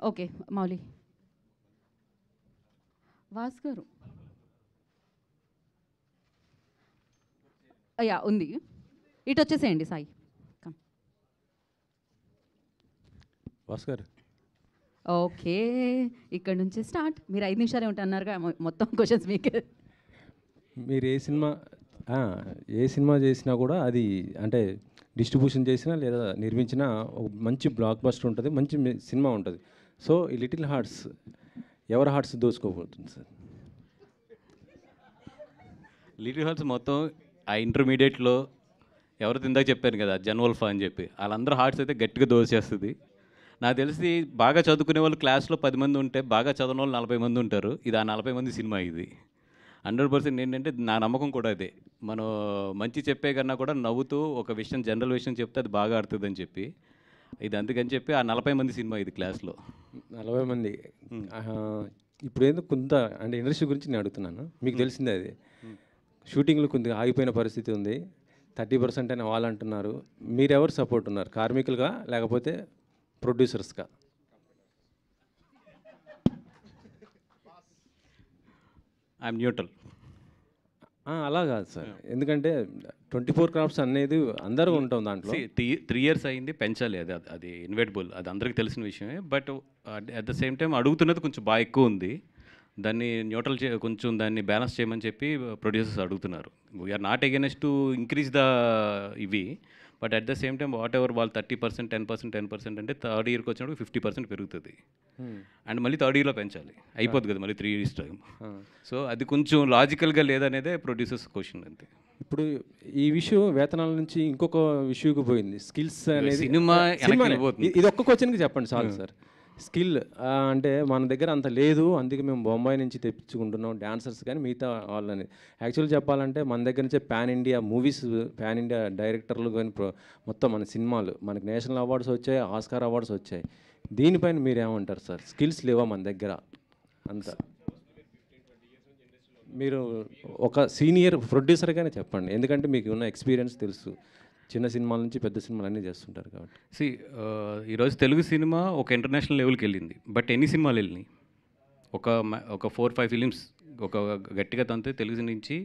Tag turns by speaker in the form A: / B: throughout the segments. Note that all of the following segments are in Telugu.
A: ఓకే మౌలి. వాస్ గారు యా ఉంది. ఇటు వచ్చేసేయండి సాయి.
B: భాస్కర్
A: ఓకే, ఇక్కడ నుంచి స్టార్ట్. మీరు 5 నిమిషాలే ఉంటున్నారుగా, మొత్తం క్వశ్చన్స్ మీకే.
B: మీరు ఏ సినిమా చేసినా కూడా అది అంటే డిస్ట్రిబ్యూషన్ చేసినా లేదా నిర్మించినా ఒక మంచి బ్లాక్ బస్టర్ ఉంటుంది, మంచి సినిమా ఉంటుంది. సో ఈ లిటిల్ హార్ట్స్ ఎవరి హార్ట్స్ దోచుకోబోతుంది సార్?
C: లిటిల్ హార్ట్స్ మొత్తం ఆ ఇంటర్మీడియట్లో ఎవరితో ఇందాక చెప్పాను కదా జన్వల్ఫా అని చెప్పి, వాళ్ళందరూ హార్ట్స్ అయితే గట్టిగా దోచేస్తుంది. నాకు తెలిసి బాగా చదువుకునే వాళ్ళు క్లాస్లో 10 మంది ఉంటే బాగా చదవని వాళ్ళు 40 మంది ఉంటారు. ఇది ఆ 40 మంది సినిమా ఇది 100%. ఏంటంటే నా నమ్మకం కూడా అదే, మనం మంచి చెప్పే కన్నా కూడా నవ్వుతూ ఒక విషయం, జనరల్ విషయం చెప్తే అది బాగా ఆడుతుందని చెప్పి ఇది అందుకని చెప్పి ఆ 40 మంది సినిమా ఇది క్లాస్లో
B: 40 మంది. ఇప్పుడు ఏదో కొంత అంటే ఇండస్ట్రీ గురించి నేను అడుగుతున్నాను, మీకు తెలిసిందే అది షూటింగ్లో కొద్దిగా ఆగిపోయిన పరిస్థితి ఉంది. 30% అని వాళ్ళు అంటున్నారు. మీరెవరు సపోర్ట్ ఉన్నారు, కార్మికులుగా లేకపోతే ప్రొడ్యూసర్స్గా?
C: I'm neutral.
B: అలా కాదు సార్, ఎందుకంటే 24 క్రాఫ్ట్స్ అనేది అందరూ ఉంటాం దాంట్లో.
C: 3 years అయింది, పెంచాలి. అది ఇన్వెటబుల్, అది అందరికీ తెలిసిన విషయమే. But at the same time అడుగుతున్నది కొంచెం బాగా ఎక్కువ ఉంది. దాన్ని న్యూట్రల్ కొంచెం దాన్ని బ్యాలెన్స్ చేయమని చెప్పి ప్రొడ్యూసర్స్ అడుగుతున్నారు. We're not against to increase the ఇవి, but at the same time whatever వాళ్ళు 30%, 10% అంటే థర్డ్ ఇయర్కి వచ్చినప్పుడు 50% పెరుగుతుంది. అండ్ మళ్ళీ థర్డ్ ఇయర్లో పెంచాలి, అయిపోద్ది కదా మళ్ళీ 3 years టైం. సో అది కొంచెం లాజికల్గా లేదనేదే ప్రొడ్యూసర్స్ క్వశ్చన్ అంతే.
B: ఇప్పుడు ఈ విషయం వేతనాల నుంచి ఇంకొక విషయంకి పోయింది, స్కిల్స్ అనేది.
C: సినిమా
B: ఇది ఒక్క క్వశ్చన్కి చెప్పండి చాలు సార్. స్కిల్ అంటే మన దగ్గర అంత లేదు, అందుకే మేము బొంబాయి నుంచి తెప్పించుకుంటున్నాం డాన్సర్స్ కానీ మిగతా వాళ్ళని. యాక్చువల్ చెప్పాలంటే మన దగ్గర నుంచే pan India movies, pan India డైరెక్టర్లు కానీ మొత్తం మన సినిమాలు మనకి నేషనల్ అవార్డ్స్ వచ్చాయి, ఆస్కార్ అవార్డ్స్ వచ్చాయి. దీనిపైన మీరు ఏమంటారు సార్? స్కిల్స్ లేవా మన దగ్గర అంతా? మీరు ఒక సీనియర్ ప్రొడ్యూసర్గానే చెప్పండి, ఎందుకంటే మీకు ఉన్న ఎక్స్పీరియన్స్ తెలుసు, చిన్న సినిమాల నుంచి పెద్ద సినిమాలు అన్నీ చేస్తుంటారు కాబట్టి.
C: ఈరోజు తెలుగు సినిమా ఒక ఇంటర్నేషనల్ లెవెల్కి వెళ్ళింది. బట్ ఎన్ని సినిమాలు వెళ్ళినాయి? ఒక 4-5 ఫిలిమ్స్ ఒక గట్టిగా తంతే తెలుగు నుంచి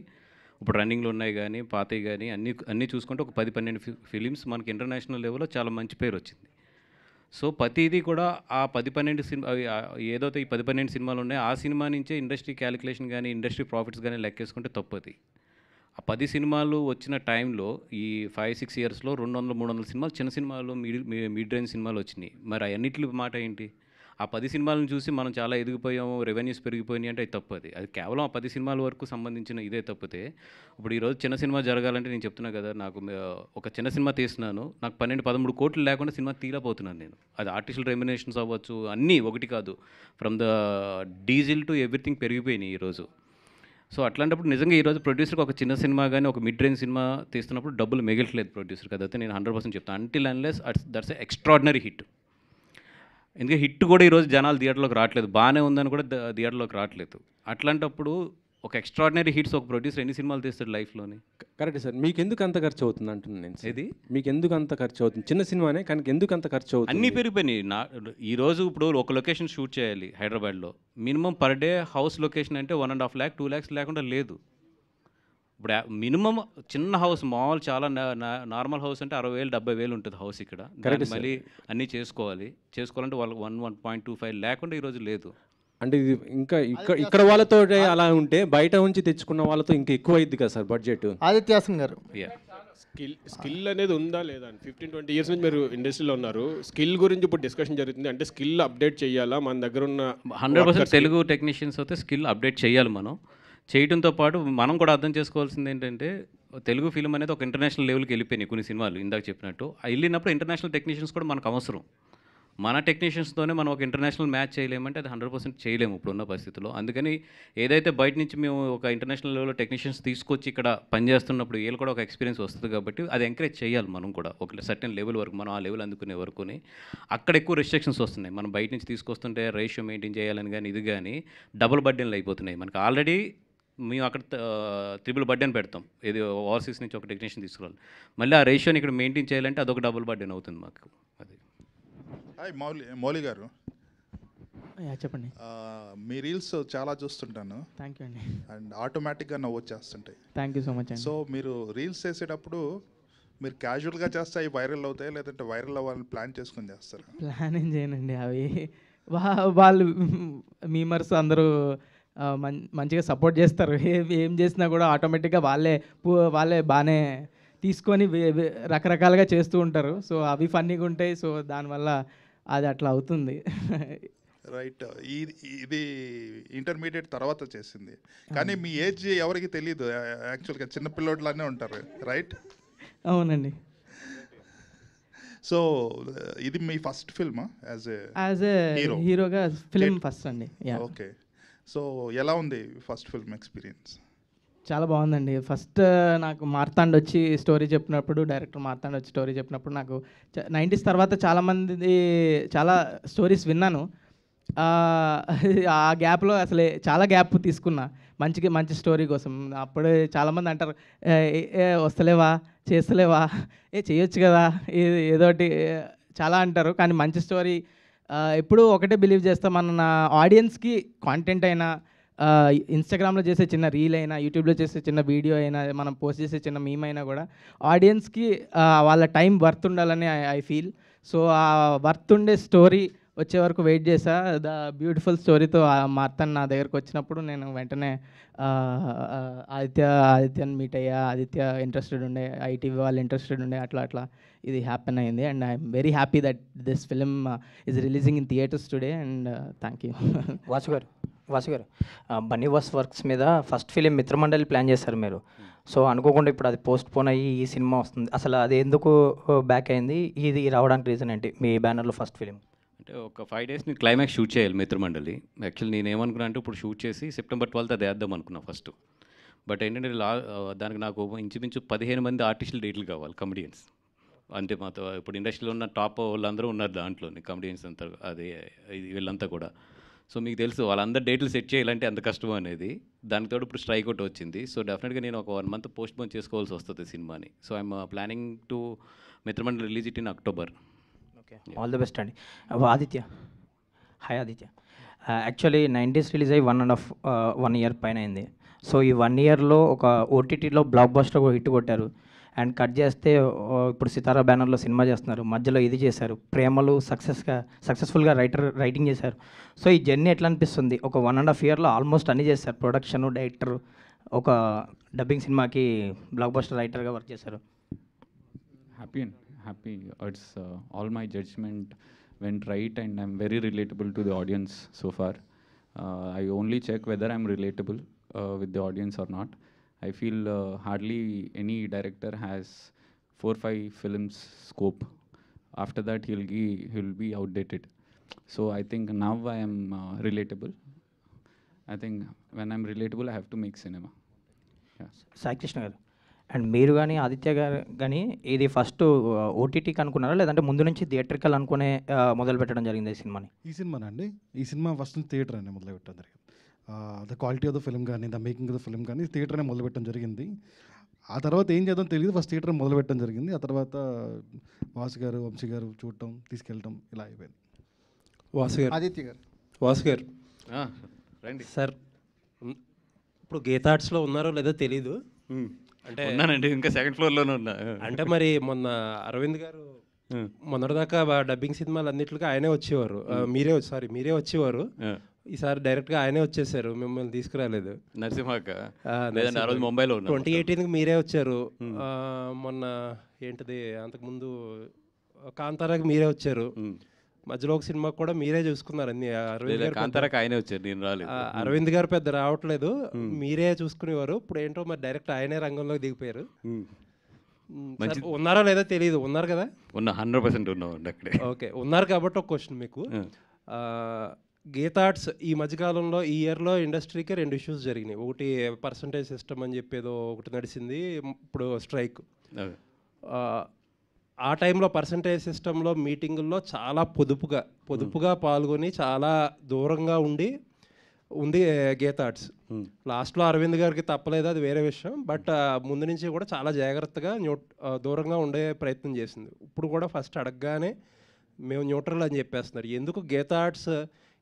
C: ఇప్పుడు రన్నింగ్లో ఉన్నాయి కానీ పాతవి కానీ అన్నీ చూసుకుంటే ఒక 10-12 ఫిలిమ్స్ మనకి ఇంటర్నేషనల్ లెవెల్లో చాలా మంచి పేరు వచ్చింది. సో ప్రతిదీ కూడా ఆ 10-12 సినిమా ఏదైతే ఈ 10-12 సినిమాలు ఉన్నాయో ఆ సినిమా నుంచే ఇండస్ట్రీ క్యాలిక్యులేషన్ కానీ ఇండస్ట్రీ ప్రాఫిట్స్ కానీ లెక్కేసుకుంటే తప్పది. ఆ 10 సినిమాలు వచ్చిన టైంలో ఈ 5-6 ఇయర్స్లో 200-300 సినిమాలు చిన్న సినిమాలు, మిడ్ రేంజ్ సినిమాలు వచ్చినాయి. మరి అన్నిటి మాట ఏంటి? ఆ 10 సినిమాలను చూసి మనం చాలా ఎదిగిపోయాము, రెవెన్యూస్ పెరిగిపోయినాయి అంటే అది తప్పది. అది కేవలం ఆ 10 సినిమాల వరకు సంబంధించిన ఇదే తప్పితే, ఇప్పుడు ఈరోజు చిన్న సినిమా జరగాలంటే నేను చెప్తున్నా కదా, నాకు ఒక చిన్న సినిమా తీస్తున్నాను, నాకు 12-13 కోట్లు లేకుండా సినిమా తీయలేకపోతున్నాను నేను. అది ఆర్టిఫిషియల్ రెమ్యునేషన్స్ అవ్వచ్చు, అన్నీ ఒకటి కాదు, from the diesel to everything పెరిగిపోయినాయి ఈరోజు. సో అట్లాంటప్పుడు నిజంగా ఈరోజు ప్రొడ్యూసర్కి ఒక చిన్న సినిమా కానీ ఒక మిడ్ రేంజ్ సినిమా తీస్తున్నప్పుడు డబ్బులు మిగలట్లేదు ప్రొడ్యూసర్ కదా. అయితే నేను 100% చెప్తాను, until unless that's extraordinary hit. ఎందుకంటే హిట్ కూడా ఈరోజు జనాలు థియేటర్లోకి రావట్లేదు, బాగానే ఉందని కూడా థియేటర్లోకి రావట్లేదు. అట్లాంటప్పుడు ఒక ఎక్స్ట్రాడినరీ హిట్స్ ఒక ప్రొడ్యూసర్ ఎన్ని సినిమాలు తీస్తాడు లైఫ్లోని?
B: Correct sir. మీకు ఎందుకు అంత ఖర్చు అవుతుంది అంటున్నాను నేను.
C: ఇది
B: మీకు ఎందుకు అంత ఖర్చు అవుతుంది? చిన్న సినిమానే కానీ ఎందుకు అంత ఖర్చు అవుతుంది?
C: అన్నీ పెరిగిపోయినాయి. ఈరోజు ఇప్పుడు ఒక లొకేషన్ షూట్ చేయాలి హైదరాబాద్లో, minimum per day house location అంటే 1.5 lakh 2 lakhs లేకుండా లేదు. ఇప్పుడు మినిమం చిన్న హౌస్ మామూలు చాలా నార్మల్ హౌస్ అంటే 60,000 70,000 ఉంటుంది హౌస్ ఇక్కడ. మళ్ళీ అన్నీ చేసుకోవాలంటే వాళ్ళకి 1.25 లేకుండా ఈరోజు లేదు.
B: అంటే ఇది ఇంకా ఇక్కడ వాళ్ళతో అలా ఉంటే బయట నుంచి తెచ్చుకున్న వాళ్ళతో ఇంకా ఎక్కువ అయింది కదా సార్ బడ్జెట్.
D: ఆదిత్యాసన్ గారు,
E: స్కిల్ అనేది ఉందా లేదా అని 15-20 years నుంచి మీరు ఇండస్ట్రీలో ఉన్నారు. స్కిల్ గురించి ఇప్పుడు డిస్కషన్ జరుగుతుంది, అంటే స్కిల్ అప్డేట్ చేయాలా? మన దగ్గర ఉన్న
C: 100% తెలుగు టెక్నీషియన్స్ అయితే స్కిల్ అప్డేట్ చేయాలి. మనం చేయడంతో పాటు మనం కూడా అర్థం చేసుకోవాల్సింది ఏంటంటే, తెలుగు ఫిల్మ్ అనేది ఒక ఇంటర్నేషనల్ లెవెల్కి వెళ్ళిపోయినాయి కొన్ని సినిమాలు ఇందాక చెప్పినట్టు. వెళ్ళినప్పుడు ఇంటర్నేషనల్ టెక్నీషియన్స్ కూడా మనకు అవసరం. మన టెక్నీషియన్స్తోనే మనం ఒక ఇంటర్నేషనల్ మ్యాచ్ చేయలేమంటే అది 100% చేయలేము ఇప్పుడున్న పరిస్థితుల్లో. అందుకని ఏదైతే బయట నుంచి మేము ఒక ఇంటర్నేషనల్ లెవెల్లో టెక్నీషియన్స్ తీసుకొచ్చి ఇక్కడ పనిచేస్తున్నప్పుడు వీళ్ళు కూడా ఒక ఎక్స్పీరియన్స్ వస్తుంది కాబట్టి అది ఎంకరేజ్ చేయాలి మనం కూడా ఒక సర్టెన్ లెవెల్ వరకు, మనం ఆ లెవెల్ అందుకునే వరకుని. అక్కడ ఎక్కువ రెస్ట్రిక్షన్స్ వస్తున్నాయి. మనం బయట నుంచి తీసుకొస్తుంటే రేషియో మెయింటైన్ చేయాలని కానీ ఇది కానీ డబుల్ బర్డెన్లు అయిపోతున్నాయి మనకి. ఆల్రెడీ మేము అక్కడ 3 బర్డెన్ పెడతాం, ఇది ఓవర్సీస్ నుంచి ఒక టెక్నీషియన్ తీసుకురావాలి, మళ్ళీ ఆ రేషియోని ఇక్కడ మెయింటైన్ చేయాలంటే అదొక డబుల్ బర్డెన్ అవుతుంది మాకు. అది
F: హాయ్ మౌలి గారు,
D: చెప్పండి.
F: మీ రీల్స్ చాలా చూస్తుంటాను
D: థ్యాంక్ యూ అండి.
F: అండ్ ఆటోమేటిక్గా నవ్వు వచ్చేస్తుంటాయి.
D: థ్యాంక్ యూ సో మచ్ అండి.
F: సో మీరు రీల్స్ చేసేటప్పుడు మీరు క్యాజువల్గా చేస్తే అవి వైరల్ అవుతాయి, లేదంటే వైరల్ అవ్వాలని ప్లాన్ చేసుకొని చేస్తారు?
D: ప్లాన్ ఏం చేయనండి, అవి వాళ్ళు మీమర్స్ అందరూ మంచిగా సపోర్ట్ చేస్తారు. ఏం చేసినా కూడా ఆటోమేటిక్గా వాళ్ళే బాగానే తీసుకొని రకరకాలుగా చేస్తూ ఉంటారు. సో అవి ఫన్నీగా ఉంటాయి. సో దానివల్ల అది అట్లా అవుతుంది.
F: రైట్. ఇది ఇంటర్మీడియట్ తర్వాత చేసింది, కానీ మీ ఏజ్ ఎవరికి తెలియదు. యాక్చువల్గా చిన్నపిల్లోడ్లానే ఉంటారు, రైట్?
D: అవునండి.
F: సో ఇది మీ ఫస్ట్ ఫిల్మా యాజ్
D: ఏ హీరోగా? ఫిలిం ఫస్ట్ అండి.
F: ఓకే. సో ఎలా ఉంది ఫస్ట్ ఫిల్మ్ ఎక్స్పీరియన్స్?
D: చాలా బాగుందండి. ఫస్ట్ నాకు మార్తాండ్ వచ్చి స్టోరీ చెప్పినప్పుడు, డైరెక్టర్ మార్తాండ్ వచ్చి స్టోరీ చెప్పినప్పుడు నాకు 90s తర్వాత చాలా స్టోరీస్ విన్నాను. ఆ గ్యాప్లో అసలు చాలా గ్యాప్ తీసుకున్నా మంచి స్టోరీ కోసం. అప్పుడే చాలామంది అంటారు, వస్తలేవా, చేస్తలేవా, చేయొచ్చు కదా, ఏదోటి చాలా అంటారు. కానీ మంచి స్టోరీ ఎప్పుడూ ఒకటే బిలీవ్ చేస్తాం, మన ఆడియన్స్కి కాంటెంట్ అయినా, ఇన్స్టాగ్రామ్లో చేసే చిన్న రీల్ అయినా, యూట్యూబ్లో చేసే చిన్న వీడియో అయినా, మనం పోస్ట్ చేసే చిన్న మీమ్ అయినా కూడా ఆడియన్స్కి వాళ్ళ టైం వర్త్ ఉండాలని ఐ ఫీల్. సో ఆ వర్త్ ఉండే స్టోరీ వచ్చే వరకు వెయిట్ చేసా. ద బ్యూటిఫుల్ స్టోరీతో మార్తాండ్ నా దగ్గరకు వచ్చినప్పుడు నేను వెంటనే ఆదిత్యని మీట్ అయ్యా. ఆదిత్య ఇంట్రెస్టెడ్ ఉండే, ఐటీవీ వాళ్ళు ఇంట్రెస్టెడ్ ఉండే, అట్లా ఇది హ్యాపెన్ అయింది. And I'm very happy that this film is releasing in theatres today. And thank you.
G: Vasu గారు, బన్నీ వాస్ వర్క్స్ మీద ఫస్ట్ ఫిలిం మిత్రమండలి ప్లాన్ చేశారు మీరు. సో అనుకోకుండా ఇప్పుడు అది పోస్ట్ పోన్ అయ్యి ఈ సినిమా వస్తుంది. అసలు అది ఎందుకు బ్యాక్ అయింది? ఇది రావడానికి రీజన్ ఏంటి మీ బ్యానర్లో ఫస్ట్ ఫిలిం?
C: అంటే ఒక 5 days నేను క్లైమాక్స్ షూట్ చేయాలి మిత్రమండలి. యాక్చువల్లీ నేను ఏమనుకున్నా అంటే ఇప్పుడు షూట్ చేసి September 12th అది వేద్దాం అనుకున్నా ఫస్ట్. బట్ ఏంటంటే దానికి నాకు ఇంచుమించు 15 మంది ఆర్టిస్టులు డేట్లు కావాలి, కమెడియన్స్. అంటే మాతో ఇప్పుడు ఇండస్ట్రీలో ఉన్న టాప్ వాళ్ళందరూ ఉన్నారు దాంట్లోని, కమెడియన్స్ అంతా, అదే వీళ్ళంతా కూడా. సో మీకు తెలుసు వాళ్ళందరూ డేట్లు సెట్ చేయాలంటే ఎంత కష్టం అనేది. దానితో ఇప్పుడు స్ట్రైక్ అవుట్ వచ్చింది. సో డెఫినెట్గా నేను ఒక 1 month పోస్ట్ పోన్ చేసుకోవాల్సి వస్తుంది సినిమాని. So I'm planning to Mitramandali release it in October.
G: Okay, all the best అండి. Aditya, hi Aditya. Actually 90s release అయ్యి 1.5 year పైన అయింది. సో ఈ 1 yearలో ఒక ఓటీటీలో బ్లాక్ బస్టర్ హిట్ కొట్టారు. అండ్ కట్ చేస్తే ఇప్పుడు సితారా బ్యానర్లో సినిమా చేస్తున్నారు, మధ్యలో ఇది చేశారు, ప్రేమలు సక్సెస్ఫుల్గా రైటింగ్ చేశారు. సో ఈ జర్నీ ఎట్లా అనిపిస్తుంది? ఒక 1.5 yearలో ఆల్మోస్ట్ అన్నీ చేశారు, ప్రొడక్షన్, డైరెక్టర్, ఒక డబ్బింగ్ సినిమాకి బ్లాక్ బస్టర్ రైటర్గా వర్క్ చేశారు.
H: Happy. It's all my judgment went right and I'm very relatable to the audience so far. I only check whether I'm relatable with the audience or not. I feel hardly any director has 4-5 films scope. After that he'll be outdated. So I think now I am relatable. I think when I'm relatable I have to make cinema. Yeah.
G: Sai Krishna గారు, అండ్ మీరు కానీ ఆదిత్య గారు కానీ ఇది ఫస్ట్ ఓటీటీకి అనుకున్నారా, లేదంటే ముందు నుంచి థియేటర్కల్ అనుకునే మొదలు పెట్టడం జరిగింది ఈ సినిమాని?
I: ఈ సినిమానండి, ఈ సినిమా ఫస్ట్ థియేటర్ అని మొదలు పెట్టడం జరిగింది. The quality of the film కానీ, the making of the film కానీ థియేటర్ అనే మొదలు పెట్టడం జరిగింది. ఆ తర్వాత ఏం చేద్దాం తెలియదు, ఫస్ట్ థియేటర్ మొదలు పెట్టడం జరిగింది. ఆ తర్వాత వాసు గారు, వంశీ గారు చూడటం, తీసుకెళ్ళటం, ఇలా అయిపోయింది.
J: వాసు గారు,
K: ఆదిత్య గారు,
J: వాసు గారు
C: రండి
J: సార్. ఇప్పుడు గీతార్ట్స్లో ఉన్నారో లేదో తెలీదు,
C: అంటే ఉన్నానండి, ఇంకా 2nd floorలోనే ఉన్నా.
J: అంటే మరి మొన్న అరవింద్ గారు మొన్నటిదాకా డబ్బింగ్ సినిమాలు అన్నిటికీ ఆయనే వచ్చేవారు, మీరే వచ్చేవారు. ఈసారి డైరెక్ట్గా ఆయనే వచ్చేసారు, మిమ్మల్ని తీసుకురాలేదు.
C: నరసింహక్క లేదండి, ఆ రోజు ముంబైలో ఉన్నా.
J: 2018కి మీరే వచ్చారు. మొన్న ఏంటిది అంతకుముందు కాంతారాకి మీరే వచ్చారు. మధ్యలో ఒక సినిమా కూడా మీరే చూసుకున్నారు అన్ని. అరవింద్ గారు
C: కాంతారాకి ఆయనే వచ్చారు, నేను రాలేదు.
J: అరవింద్ గారు పెద్ద రావట్లేదు, మీరే చూసుకునేవారు. ఇప్పుడు ఏంటో మరి డైరెక్ట్ ఆయనే రంగంలోకి దిగిపోయారు. ఉన్నారో లేదో తెలియదు, ఉన్నారు కదా?
C: ఉన్నా, 100% ఉన్నామండి అక్కడే.
J: ఓకే, ఉన్నారు కాబట్టి ఒక క్వశ్చన్ మీకు. గీతార్ట్స్ ఈ మధ్యకాలంలో ఈ ఇయర్లో ఇండస్ట్రీకి 2 issues జరిగినాయి. ఒకటి పర్సంటేజ్ సిస్టమ్ అని చెప్పేదో ఒకటి నడిచింది, ఇప్పుడు స్ట్రైక్. ఆ టైంలో పర్సంటేజ్ సిస్టంలో మీటింగుల్లో చాలా పొదుపుగా పాల్గొని చాలా దూరంగా ఉంది గీతార్ట్స్. లాస్ట్లో అరవింద్ గారికి తప్పలేదు, అది వేరే విషయం. బట్ ముందు నుంచి కూడా చాలా జాగ్రత్తగా దూరంగా ఉండే ప్రయత్నం చేసింది. ఇప్పుడు కూడా ఫస్ట్ అడగగానే మేము న్యూట్రల్ అని చెప్పేస్తున్నారు. ఎందుకు గీతార్ట్స్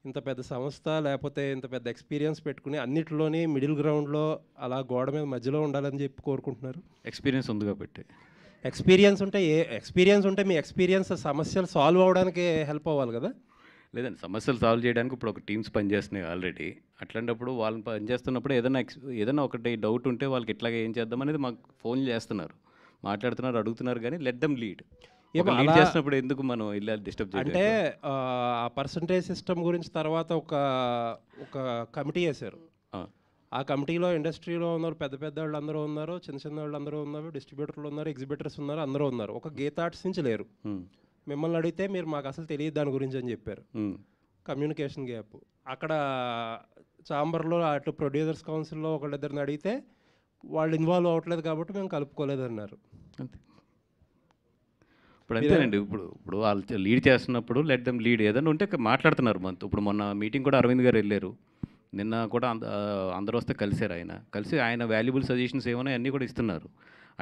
J: ఇంత పెద్ద సంస్థ లేకపోతే ఇంత పెద్ద ఎక్స్పీరియన్స్ పెట్టుకుని అన్నిటిలోని మిడిల్ గ్రౌండ్లో అలా గోడ మీద మధ్యలో ఉండాలని చెప్పి కోరుకుంటున్నారు?
C: ఎక్స్పీరియన్స్ ఉంది కాబట్టి.
J: ఎక్స్పీరియన్స్ ఉంటే మీ ఎక్స్పీరియన్స్ సమస్యలు సాల్వ్ అవ్వడానికి హెల్ప్ అవ్వాలి కదా?
C: లేదండి, సమస్యలు సాల్వ్ చేయడానికి ఇప్పుడు ఒక టీమ్స్ పనిచేస్తున్నాయి ఆల్రెడీ. అట్లాంటప్పుడు వాళ్ళని పనిచేస్తున్నప్పుడు ఏదైనా ఒకటి డౌట్ ఉంటే వాళ్ళకి ఇట్లాగే ఏం చేద్దాం అనేది మాకు ఫోన్ చేస్తున్నారు, మాట్లాడుతున్నారు, అడుగుతున్నారు. కానీ లెట్ దెమ్ లీడ్. లీడ్ చేసినప్పుడు ఎందుకు మనం ఇలా డిస్టర్బ్ చేయాలి?
J: అంటే ఆ పర్సంటేజ్ సిస్టమ్ గురించి తర్వాత ఒక కమిటీ వేశారు. ఆ కమిటీలో ఇండస్ట్రీలో ఉన్నారు, పెద్ద పెద్ద వాళ్ళు అందరూ ఉన్నారు, చిన్న చిన్న వాళ్ళు అందరూ ఉన్నారు, డిస్ట్రిబ్యూటర్లు ఉన్నారు, ఎగ్జిబిటర్స్ ఉన్నారు, అందరూ ఉన్నారు. ఒక గీత ఆర్ట్స్ నుంచి లేరు. మిమ్మల్ని అడిగితే మీరు మాకు అసలు తెలియదు దాని గురించి అని చెప్పారు. Communication gap. అక్కడ ఛాంబర్లో అటు ప్రొడ్యూసర్స్ కౌన్సిల్లో ఒకళ్ళిద్దరిని అడిగితే వాళ్ళు ఇన్వాల్వ్ అవ్వట్లేదు కాబట్టి మేము కలుపుకోలేదన్నారు.
C: అంతే. ఇప్పుడు అంతేనండి. ఇప్పుడు వాళ్ళు లీడ్ చేస్తున్నప్పుడు లెట్ దెమ్ లీడ్. ఏదైనా ఉంటే మాట్లాడుతున్నారు. ఇప్పుడు మొన్న మీటింగ్ కూడా అరవింద్ గారు వెళ్ళారు. నిన్న కూడా అందరూ వస్తే కలిసి ఆయన వాల్యుబుల్ సజెషన్స్ ఏమైనా అన్నీ కూడా ఇస్తున్నారు.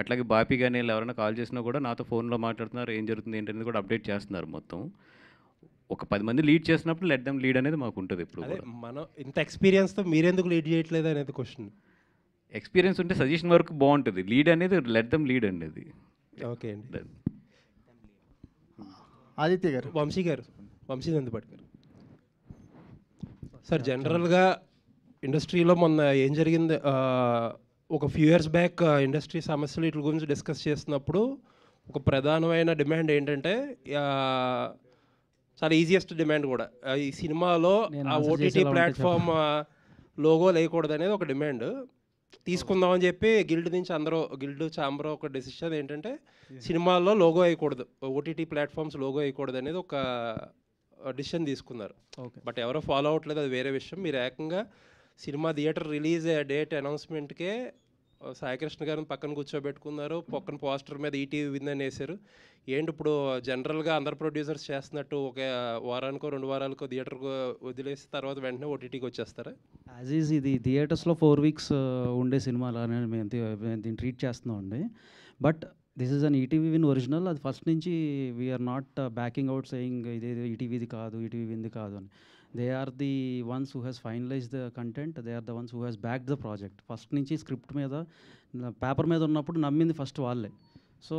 C: అట్లాగే బాపీ కానీ ఎవరైనా కాల్ చేసినా కూడా నాతో ఫోన్లో మాట్లాడుతున్నారు, ఏం జరుగుతుంది ఏంటనేది కూడా అప్డేట్ చేస్తున్నారు. మొత్తం ఒక 10 మంది లీడ్ చేసినప్పుడు లెట్ దెమ్ లీడ్ అనేది మాకు ఉంటుంది. ఇప్పుడు
J: మనం ఇంత ఎక్స్పీరియన్స్తో మీరెందుకు లీడ్ చేయట్లేదు అనేది క్వశ్చన్.
C: ఎక్స్పీరియన్స్ ఉంటే సజెషన్ వరకు బాగుంటుంది. లీడ్ అనేది లెట్ దెమ్ లీడ్ అనేది.
J: ఓకే అండి.
K: ఆదిత్య గారు.
J: వంశీ నందిపాటి గారు. సార్, జనరల్గా ఇండస్ట్రీలో మొన్న ఏం జరిగింది, ఒక ఫ్యూ ఇయర్స్ బ్యాక్ ఇండస్ట్రీ సమస్యలు వీటి గురించి డిస్కస్ చేస్తున్నప్పుడు ఒక ప్రధానమైన డిమాండ్ ఏంటంటే, చాలా ఈజియెస్ట్ డిమాండ్ కూడా, ఈ సినిమాలో ఆ ఓటీటీ ప్లాట్ఫామ్ లోగో లేకూడదు అనేది ఒక డిమాండ్ తీసుకుందామని చెప్పి గిల్డ్ ఛాంబర్ ఒక డెసిషన్ ఏంటంటే సినిమాల్లో లోగో వేయకూడదు, ఓటీటీ ప్లాట్ఫామ్స్ లోగో వేయకూడదు అనేది ఒక డిసిషన్ తీసుకున్నారు. బట్ ఎవరో ఫాలో అవ్వట్లేదు, అది వేరే విషయం. మీరు ఏకంగా సినిమా థియేటర్ రిలీజ్ డేట్ అనౌన్స్మెంట్కే సాయికృష్ణ గారిని పక్కన కూర్చోబెట్టుకున్నారు, పక్కన పోస్టర్ మీద ఈటీవీ విన్ అని వేశారు. ఏంటి ఇప్పుడు జనరల్గా అందరు ప్రొడ్యూసర్స్ చేస్తున్నట్టు ఒక వారానికో 2 వారాలకో థియేటర్కు వదిలేసి తర్వాత వెంటనే ఓటీటీకి వచ్చేస్తారా?
L: యాజ్ ఈజ్ ఇది థియేటర్స్లో 4 weeks ఉండే సినిమాలు అనేది మేము దీన్ని ట్రీట్ చేస్తున్నామండి. But this is an ETV win original. అది ఫస్ట్ నుంచి we are not backing out saying ఇది ఈటీవీది కాదు, ఈటీవీ విన్ది కాదు అని. They are the ones who has finalize the content, they are the ones who has back the project. First నుంచి స్క్రిప్ట్ మీద పేపర్ మీద ఉన్నప్పుడు నమ్మింది ఫస్ట్ వాళ్ళే. సో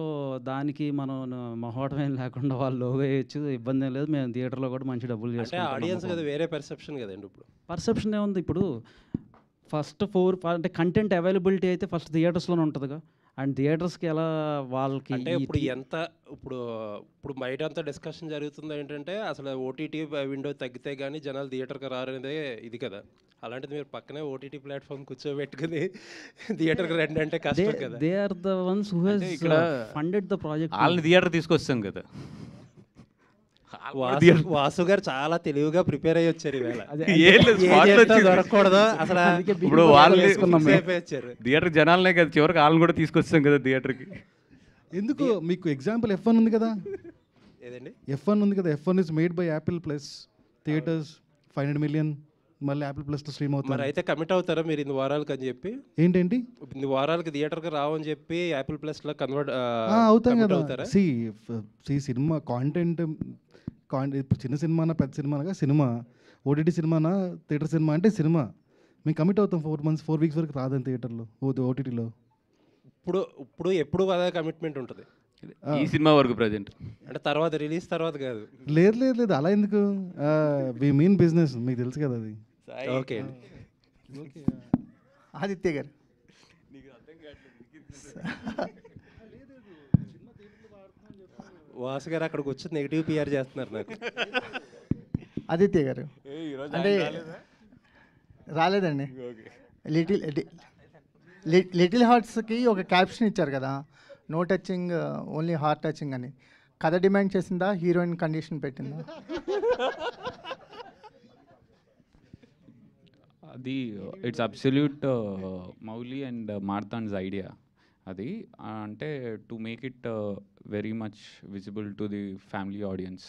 L: దానికి మనం మొహమాటం ఏం లేకుండా వాళ్ళు లోగో వేయచ్చు, ఇబ్బంది ఏం లేదు. మేము థియేటర్లో కూడా మంచి డబ్బులు చేసుకుంటాం.
J: ఆడియన్స్ కదా వేరే పర్సెప్షన్ కదండి. ఇప్పుడు
L: పర్సెప్షన్ ఏముంది, ఇప్పుడు ఫస్ట్ 4 అంటే కంటెంట్ అవైలబిలిటీ అయితే ఫస్ట్ థియేటర్స్లోనే ఉంటుందిగా. అండ్ థియేటర్స్కి ఎలా వాళ్ళకి
J: అంటే ఇప్పుడు బయట అంతా డిస్కషన్ జరుగుతుంది ఏంటంటే అసలు ఓటీటీ విండో తగ్గితే కానీ జనాలు థియేటర్కి రారనేదే ఇది కదా. అలాంటిది మీరు పక్కనే ఓటీటీ ప్లాట్ఫామ్ కూర్చోబెట్టుకుని థియేటర్కి రండి అంటే కష్టం కదా.
L: They are the ones who has funded the project.
C: వాళ్ళని థియేటర్ తీసుకొస్తాం కదా.
J: వాసు గారు చాలా తెలివిగా ప్రిపేర్ అయ్యి వచ్చారు ఈవేళ.
C: దొరకకూడదు అసలు. ఇప్పుడు వాళ్ళు థియేటర్ జనాలనే కదా, చివరికి వాళ్ళని కూడా తీసుకొస్తాం కదా థియేటర్కి.
I: ఎందుకు మీకు ఎగ్జాంపుల్ F1 ఉంది కదా.
J: ఏదండి
I: F1 ఉంది కదా. F1 is made by Apple plus theatres 500 million మళ్ళీ యాపిల్ ప్లస్లో స్ట్రీమ్ అవుతుంది.
J: మరి అయితే కమిట్ అవుతారా మీరు 2 వారాలకి అని చెప్పి?
I: ఏంటేంటి
J: 2 వారాలకి థియేటర్కి రావని చెప్పి యాపిల్ ప్లస్లో కన్వర్ట్
I: అవుతాం కదా. సి సినిమా కాంటెంట్ ఇప్పుడు చిన్న సినిమానా పెద్ద సినిమానగా సినిమా, ఓటీటీ సినిమానా థియేటర్ సినిమా అంటే సినిమా. మేము కమిట్ అవుతాం 4 weeks వరకు రాదని థియేటర్లో ఓటీటీలో.
J: ఇప్పుడు ఎప్పుడు అదే కమిట్మెంట్ ఉంటుంది
C: ఈ సినిమా వరకు ప్రజెంట్.
J: అంటే తర్వాత రిలీజ్ తర్వాత కాదు.
I: లేదు అలా ఎందుకు, వి మీన్ బిజినెస్, మీకు తెలుసు కదా అది.
J: ఓకే
K: ఆదిత్య గారు.
J: వాసు గారు అక్కడికి వచ్చి నెగిటివ్ పిఆర్ చేస్తున్నారు నాకు.
K: ఆదిత్య గారు అంటే రాలేదండి. లిటిల్ హార్ట్స్కి ఒక క్యాప్షన్ ఇచ్చారు కదా, no touching only heart touching అని. కథ డిమాండ్ చేసిందా, హీరోయిన్ కండిషన్ పెట్టిందా?
H: అది it's absolute Mouli and Marthand's idea అది. అంటే to make it very much visible to the family audience.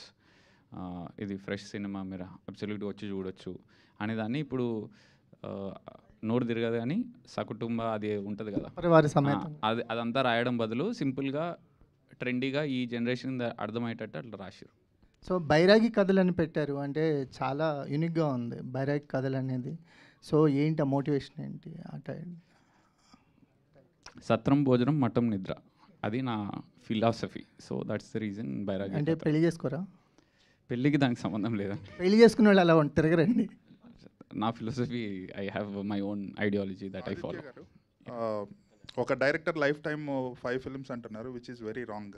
H: ఇది ఫ్రెష్ సినిమా, మీరు అబ్సల్యూట్గా వచ్చి చూడొచ్చు అనేదాన్ని. ఇప్పుడు నోరు తిరగదు కానీ సకుటుంబ అది ఉంటుంది కదా, అదంతా రాయడం బదులు సింపుల్గా ట్రెండీగా ఈ జనరేషన్ అర్థమయ్యేటట్టు అట్లా రాశారు.
K: సో బైరాగి కథలు అని పెట్టారు, అంటే చాలా యూనిక్గా ఉంది బైరాగి కథలు అనేది. సో ఏంటి ఆ మోటివేషన్ ఏంటి ఆ టైం?
H: సత్రం భోజనం మఠం నిద్ర, అది నా philosophy. So that's the reason బైరాగి.
K: అంటే పెళ్లి చేసుకోరా?
H: పెళ్ళికి దానికి సంబంధం లేదా?
K: పెళ్లి చేసుకునే వాళ్ళు అలా తిరగరండి.
H: నా philosophy, I have my own ideology that I follow.
F: ఒక డైరెక్టర్ లైఫ్ టైమ్ 5 ఫిల్మ్స్ అంటున్నారు, which is very wrong.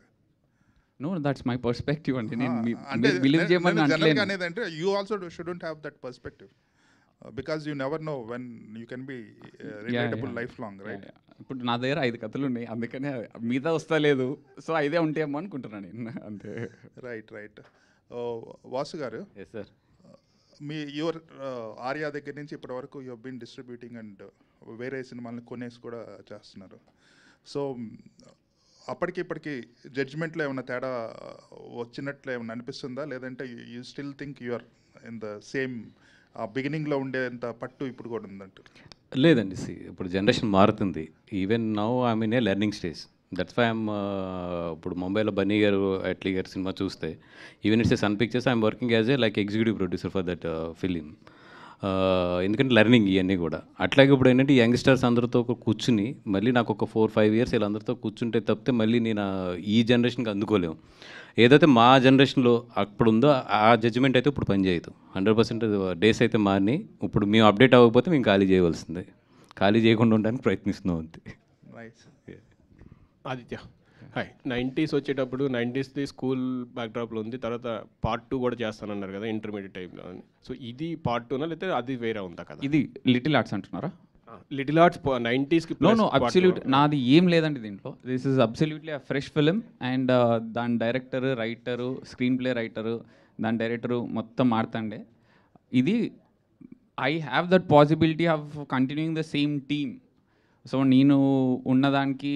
H: No, that's my perspective అండి. నేను
F: అంటే
H: బిలీవ్ చేయమని
F: జనరల్గా అనేది అంటే you also shouldn't have that perspective because you never know when you can be relatable life long, right?
H: ఇప్పుడు నా దగ్గర 5 కథలు ఉన్నాయి, అందుకనే మీద వస్తా లేదు. సో 5 ఉంటాయేమో అనుకుంటున్నాను నేను, అంతే.
F: రైట్. వాసు గారు,
C: ఎస్ సార్,
F: మీ యువర్ ఆర్యా దగ్గర నుంచి ఇప్పటి వరకు యూ బీన్ డిస్ట్రిబ్యూటింగ్ అండ్ వేరే సినిమాలను కొనేసి కూడా చేస్తున్నారు. సో అప్పటికి ఇప్పటికి జడ్జ్మెంట్లో ఏమైనా తేడా వచ్చినట్లు ఏమైనా అనిపిస్తుందా, లేదంటే you still think you're in the same బిగినింగ్లో ఉండేంత పట్టు ఇప్పుడు కూడా ఉందంటారు?
C: లేదండి. ఇప్పుడు జనరేషన్ మారుతుంది. Even now I mean a learning stage. That's why I'm ఇప్పుడు ముంబైలో బన్నీ గారు, అట్లీ గారు సినిమా చూస్తే, even it's Sun Pictures, I'm working as a like executive producer for that film. ఎందుకంటే లెర్నింగ్ ఇవన్నీ కూడా. అట్లాగే ఇప్పుడు ఏంటంటే యంగ్స్టర్స్ అందరితో కూర్చుని మళ్ళీ నాకు ఒక 4-5 ఇయర్స్ వీళ్ళందరితో కూర్చుంటే తప్పితే మళ్ళీ నేను ఈ జనరేషన్కి అందుకోలేము. ఏదైతే మా జనరేషన్లో అప్పుడు ఉందో ఆ జడ్జిమెంట్ అయితే ఇప్పుడు పనిచేయదు. 100% డేస్ అయితే మారిని. ఇప్పుడు మేము అప్డేట్ అవ్వకపోతే మేము ఖాళీ చేయవలసిందే. ఖాళీ చేయకుండా ఉండడానికి ప్రయత్నిస్తున్నాం అంతే.
E: ఆదిత్య, హాయ్. 90s వచ్చేటప్పుడు 90స్ది స్కూల్ బ్యాక్డ్రాప్లో ఉంది, తర్వాత పార్ట్ 2 కూడా చేస్తానన్నారు కదా ఇంటర్మీడియట్ టైంలో. సో ఇది పార్ట్ 2నా లేకపోతే అది వేరే ఉందా కదా?
H: ఇది లిటిల్ ఆర్ట్స్ అంటున్నారా?
E: లిటిల్ ఆర్ట్స్ 90స్కి.
H: నో, అబ్సల్యూట్ నాది ఏం లేదండి దీంట్లో. This is absolutely a fresh film. And దాని director, writer, screenplay writer, దాని డైరెక్టరు మొత్తం మారుతండే. ఇది I have that possibility of continuing the same team. So నేను ఉన్నదానికి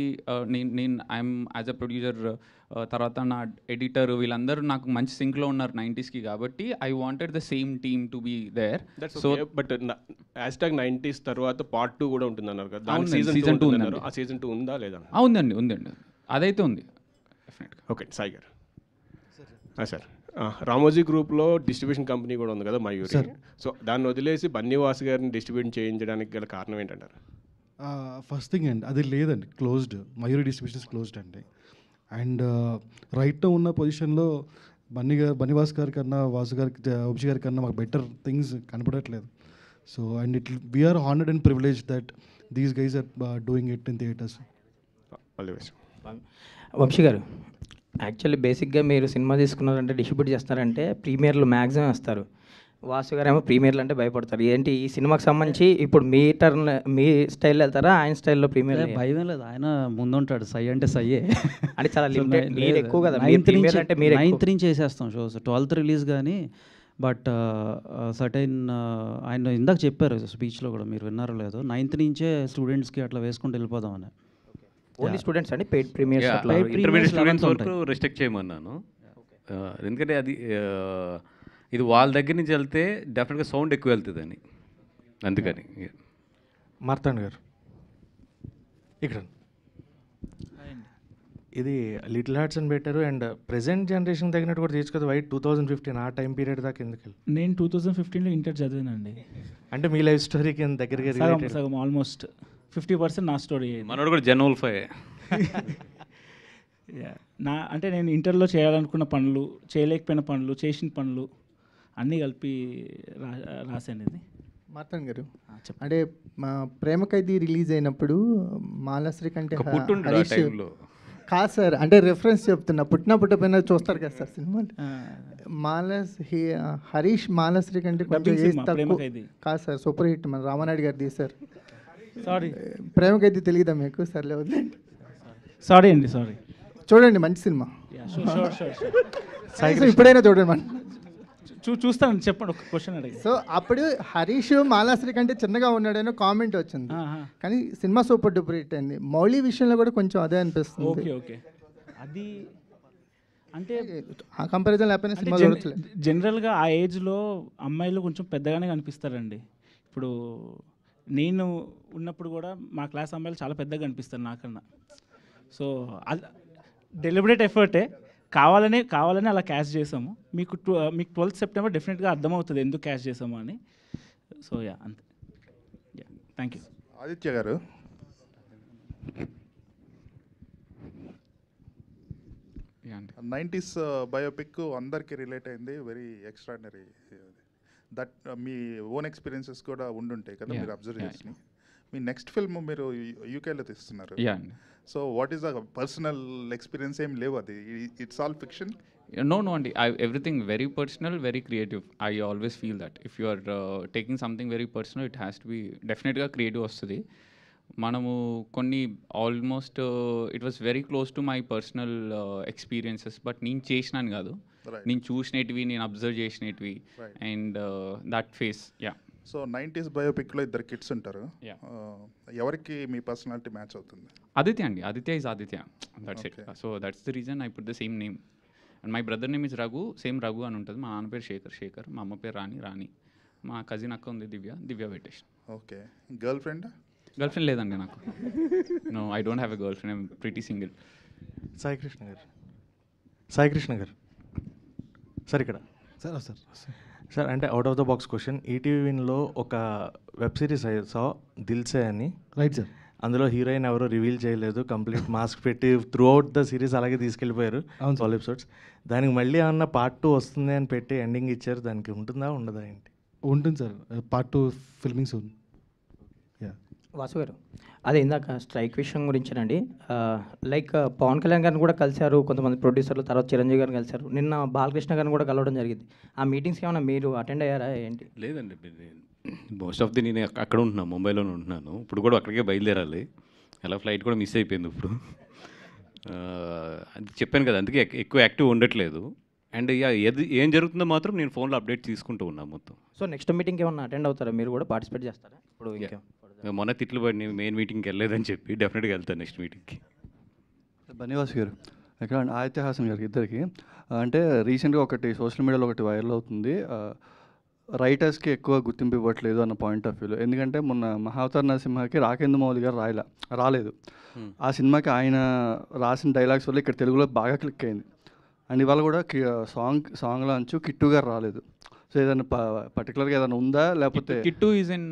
H: నేను ఐఎమ్ యాజ్ అ ప్రొడ్యూసర్, తర్వాత నా ఎడిటర్, వీళ్ళందరూ నాకు మంచి సింక్లో ఉన్నారు 90స్కి. కాబట్టి I wanted the same team to be there. So
E: but hashtag 90s తర్వాత పార్ట్ 2 కూడా ఉంటుంది అన్నారు కదా,
H: సీజన్ 2 ఉందండి.
E: ఆ సీజన్ 2 ఉందా లేదా?
H: ఉందండి, అదైతే ఉంది డెఫినెట్గా.
E: ఓకే, సాయి గారు. సార్, రామోజీ గ్రూప్లో డిస్ట్రిబ్యూషన్ కంపెనీ కూడా ఉంది కదా మయూరి. సో దాన్ని వదిలేసి బన్నీవాస్ గారిని డిస్ట్రిబ్యూట్ చేయించడానికి గల కారణం ఏంటంటారు?
I: ఫస్ట్ థింగ్ అండి, అది లేదండి, క్లోజ్డ్. మయూరి డిస్ట్రిబ్యూషన్స్ క్లోజ్డ్ అండి. అండ్ రైట్లో ఉన్న పొజిషన్లో బన్నీవాస్ గారి కన్నా, వాసు గారికి, వంశీ గారి కన్నా మాకు బెటర్ థింగ్స్ కనపడట్లేదు. So and we're honoured and privilege that these guys are doing it in theatres.
G: Vamsi గారు, యాక్చువల్లీ బేసిక్గా మీరు సినిమా తీసుకున్నారంటే, డిస్ట్రిబ్యూట్ చేస్తారంటే ప్రీమియర్లు మ్యాక్సిమం వేస్తారు. వాసు గారు ఏమో ప్రీమియర్లు అంటే భయపడతారు. ఏంటి ఈ సినిమాకి సంబంధించి ఇప్పుడు మీ టర్న్, మీ స్టైల్లో వెళ్తారా, ఆయన స్టైల్లో ప్రీమియర్?
L: భయం లేదు, ఆయన ముందుంటాడు. సై అంటే సయ్యే
G: అంటే చాలా లిమిటెడ్, మీరు ఎక్కువ కదా.
L: 9th నుంచి వేసేస్తాం షోస్. 12th రిలీజ్ కానీ. బట్ సర్టైన్ ఆయన ఇందాక చెప్పారు స్పీచ్లో కూడా, మీరు విన్నారో లేదో, 9th నుంచే స్టూడెంట్స్కి అట్లా వేసుకుంటూ వెళ్ళిపోదామని.
G: ఓన్లీ స్టూడెంట్స్ అండి, పెయిడ్ ప్రీమియర్స్
C: ఇంటర్మీడియట్ స్టూడెంట్స్ వరకు రిస్ట్రిక్ట్ చేయమన్నాను. ఎందుకంటే అది ఇది వాళ్ళ దగ్గర నుంచి వెళ్తే డెఫినెట్గా సౌండ్ ఎక్కువ వెళ్తుందని, అందుకని.
M: మార్తాండ్ గారు ఇక్కడ ఇది లిటిల్ హార్ట్స్ అని పెట్టారు. అండ్ ప్రెసెంట్ జనరేషన్ తగినట్టు కూడా తీసుకోదు. 2015 ఆ టైం పీరియడ్ దాకా ఎందుకు వెళ్ళి?
N: నేను 2015లో ఇంటర్ చదివానండి.
M: అంటే మీ లైఫ్ స్టోరీకి దగ్గరగా
N: సగం ఆల్మోస్ట్ 50% నా స్టోరీ.
C: మనోడు కూడా జనవల్ఫై.
N: అంటే నేను ఇంటర్లో చేయాలనుకున్న పనులు, చేయలేకపోయిన పనులు, చేసిన పనులు అన్నీ కలిపి రాశాను ఇది.
K: మార్తాండ్ గారు, అంటే మా ప్రేమ ఖైదీ రిలీజ్ అయినప్పుడు మాలాశ్రీ కంటే హరీష్ కాదు సార్, అంటే రెఫరెన్స్ చెప్తున్నా, పుట్టినపోయినా చూస్తారు కదా సార్ సినిమాలు. హరీష్ మాలాశ్రీ కంటే కొంచెం ఏజ్ తక్కువ కాదు సార్. సూపర్ హిట్ మన రామానాయుడు గారు తీశారు.
N: సారీ,
K: ప్రేమ ఖైదీ తెలియదా మీకు? సర్లే వదిలేండి.
N: సారీ అండి, సారీ.
K: చూడండి, మంచి సినిమా. ఇప్పుడైనా చూడండి మనం.
N: చూస్తాను, చెప్పండి. ఒక క్వశ్చన్ అడిగి.
K: సో అప్పుడు హరీష్ మాలాశ్రీ కంటే చిన్నగా ఉన్నాడని కామెంట్ వచ్చింది, కానీ సినిమా సూపర్ డూపర్ హిట్ అయింది. మౌళి విషయంలో కూడా కొంచెం అదే అనిపిస్తుంది.
N: ఓకే. అది అంటే
K: ఆ కంపారిజన్ లేకపోయినా సినిమా చూడట్లేదు.
N: జనరల్గా ఆ ఏజ్లో అమ్మాయిలు కొంచెం పెద్దగానే కనిపిస్తారండి. ఇప్పుడు నేను ఉన్నప్పుడు కూడా మా క్లాస్ అమ్మాయిలు చాలా పెద్దగా కనిపిస్తారు నాకన్నా. సో అది డెలిబరేట్ ఎఫర్టే, కావాలనే అలా క్యాష్ చేసాము. మీకు 12th సెప్టెంబర్ డెఫినెట్గా అర్థమవుతుంది ఎందుకు క్యాష్ చేసాము అని. సో యా, అంతే. Yeah, thank you.
F: Aditya garu, nineties biopic అందరికీ రిలేట్ అయింది, very extraordinary. That me own experiences కూడా ఉండుంటాయి కదా, మీరు అబ్జర్వ్ చేసి. మీ నెక్స్ట్ ఫిల్మ్ మీరు యూకేలో తీస్తున్నారు. So what is the personal experience? ఏం లేవు, అది it's all fiction?
H: No, Andy. Everything very personal, very creative. I always feel that if you are taking something very personal, it has to be definitely creative వస్తుంది. మనము కొన్ని almost it was very close to my personal experiences, but నేను చేసినాను కాదు, నేను చూసినవి, నేను అబ్జర్వ్ చేసినవి, and that face. Yeah.
F: So 90s బయోపిక్లో ఇద్దరు కిడ్స్ ఉంటారు, ఎవరికి మీ పర్సనాలిటీ మ్యాచ్ అవుతుంది?
H: ఆదిత్య అండి. Aditya is Aditya, that's it. So that's the reason I put the same name. And my brother name is Raghu, same Raghu అని ఉంటుంది. మా నాన్న పేరు శేఖర్, మా అమ్మ పేరు రాణి, మా కజిన్ అక్క ఉంది దివ్య పెట్టేసి.
F: ఓకే. గర్ల్ ఫ్రెండ్
H: లేదండి నాకు. No, I don't have a girl friend, I'm pretty single.
M: Sai Krishna గారు సార్, ఇక్కడ సార్ అంటే out of the box question. ETV విన్లో ఒక వెబ్ సిరీస్ సా దిల్సే అని,
I: రైట్ సార్.
M: అందులో హీరోయిన్ ఎవరో రివీల్ చేయలేదు, కంప్లీట్ మాస్క్ పెట్టి త్రూ అవుట్ ద సిరీస్ అలాగే తీసుకెళ్ళిపోయారు, 12 ఎపిసోడ్స్. దానికి మళ్ళీ ఏమన్నా పార్ట్ 2 వస్తుంది అని పెట్టి ఎండింగ్ ఇచ్చారు, దానికి ఉంటుందా ఉండదా ఏంటి?
I: ఉంటుంది sir, part 2 filming soon.
G: Vasu గారు, అదే ఇందాక స్ట్రైక్ విషయం గురించేనండి. లైక్ పవన్ కళ్యాణ్ గారిని కూడా కలిశారు కొంతమంది ప్రొడ్యూసర్లు, తర్వాత చిరంజీవి గారిని కలిశారు, నిన్న బాలకృష్ణ గారిని కూడా కలవడం జరిగింది. ఆ మీటింగ్స్కి ఏమైనా మీరు అటెండ్ అయ్యారా ఏంటి?
C: లేదండి, మోస్ట్ ఆఫ్ ది నేను అక్కడ ఉంటున్నాను, ముంబైలోనే ఉంటున్నాను. ఇప్పుడు కూడా అక్కడికే బయలుదేరాలి, అలా ఫ్లైట్ కూడా మిస్ అయిపోయింది ఇప్పుడు. అది చెప్పాను కదా, అందుకే ఎక్కువ యాక్టివ్ ఉండట్లేదు. అండ్ ఏం జరుగుతుందో మాత్రం నేను ఫోన్లో అప్డేట్ తీసుకుంటూ ఉన్నాను మొత్తం.
G: సో నెక్స్ట్ మీటింగ్కి ఏమన్నా అటెండ్ అవుతారా, మీరు కూడా పార్టిసిపేట్ చేస్తారా? ఇప్పుడు
C: మొన్న తిట్లు పడి మెయిన్ మీటింగ్కి వెళ్ళలేదని చెప్పి డెఫినెట్గా వెళ్తాను నెక్స్ట్ మీటింగ్కి.
O: బన్నివాస్ గారు, ఇక్కడ ఆదిత్య హాసన్ గారికి ఇద్దరికి, అంటే రీసెంట్గా ఒకటి సోషల్ మీడియాలో ఒకటి వైరల్ అవుతుంది, రైటర్స్కి ఎక్కువ గుర్తింపు ఇవ్వట్లేదు అన్న పాయింట్ ఆఫ్ వ్యూలో. ఎందుకంటే మొన్న మహావతార్ నరసింహకి రాకేంద్ర మౌళి గారు రాలేదు. ఆ సినిమాకి ఆయన రాసిన డైలాగ్స్ వల్ల ఇక్కడ తెలుగులో బాగా క్లిక్ అయింది. అండ్ ఇవాళ కూడా సాంగ్లో అంచు కిట్టు గారు రాలేదు. సో ఏదైనా పర్టికులర్గా ఏదైనా ఉందా, లేకపోతే?
H: Kittu is in